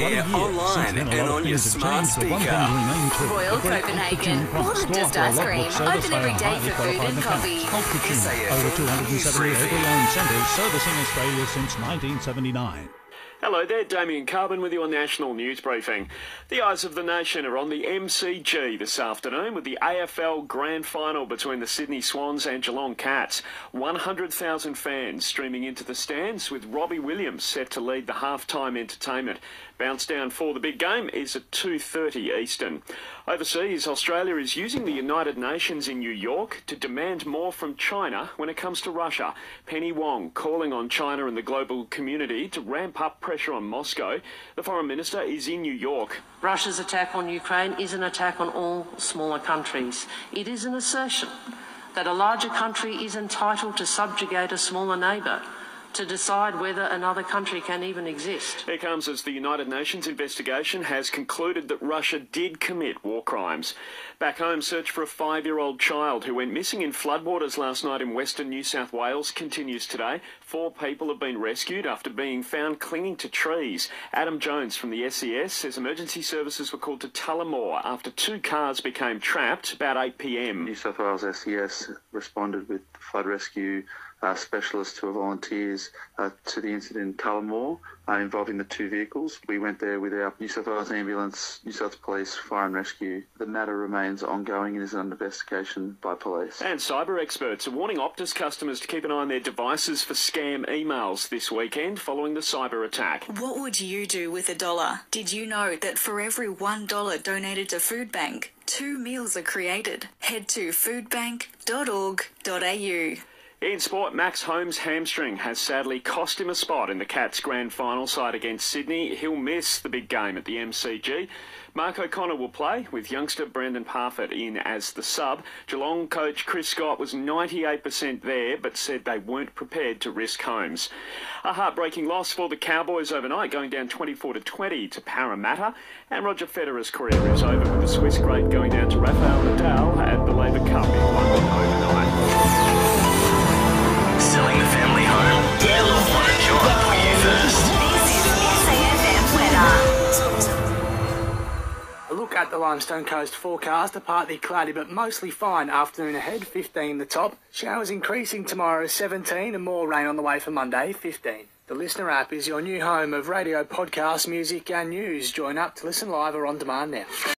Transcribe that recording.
air, online and on your smart speaker. Royal Copenhagen, more than just ice cream. Open every day for food and coffee. Over 270 overland centres servicing Australia since 1979. Hello there, Damien Carven with your national news briefing. The eyes of the nation are on the MCG this afternoon with the AFL Grand Final between the Sydney Swans and Geelong Cats. 100,000 fans streaming into the stands with Robbie Williams set to lead the halftime entertainment. Bounce down for the big game is at 2:30 Eastern. Overseas, Australia is using the United Nations in New York to demand more from China when it comes to Russia. Penny Wong calling on China and the global community to ramp up pressure on Moscow. The Foreign Minister is in New York. Russia's attack on Ukraine is an attack on all smaller countries. It is an assertion that a larger country is entitled to subjugate a smaller neighbour, to decide whether another country can even exist. It comes as the United Nations investigation has concluded that Russia did commit war crimes. Back home, search for a 5-year-old child who went missing in floodwaters last night in western New South Wales continues today. 4 people have been rescued after being found clinging to trees. Adam Jones from the SES says emergency services were called to Tullamore after 2 cars became trapped about 8 p.m. New South Wales SES responded with flood rescue specialists who are volunteers to the incident in Tullamore involving the 2 vehicles. We went there with our New South Wales Ambulance, New South Wales Police, Fire and Rescue. The matter remains ongoing and is under investigation by police. And cyber experts are warning Optus customers to keep an eye on their devices for scam emails this weekend following the cyber attack. What would you do with $1? Did you know that for every $1 donated to Food Bank, 2 meals are created? Head to foodbank.org.au. In sport, Max Holmes' hamstring has sadly cost him a spot in the Cats' grand final side against Sydney. He'll miss the big game at the MCG. Mark O'Connor will play, with youngster Brendan Parfitt in as the sub. Geelong coach Chris Scott was 98% there, but said they weren't prepared to risk Holmes. A heartbreaking loss for the Cowboys overnight, going down 24-20 to Parramatta. And Roger Federer's career is over, with the Swiss great going down to Rafael Nadal at the Labour Cup in London overnight. Selling the family home? Your loved one and job put you first. This is SAFM weather. A look at the Limestone Coast forecast, a partly cloudy but mostly fine afternoon ahead, 15 the top. Showers increasing tomorrow, 17, and more rain on the way for Monday, 15. The Listener app is your new home of radio, podcast, music and news. Join up to listen live or on demand now.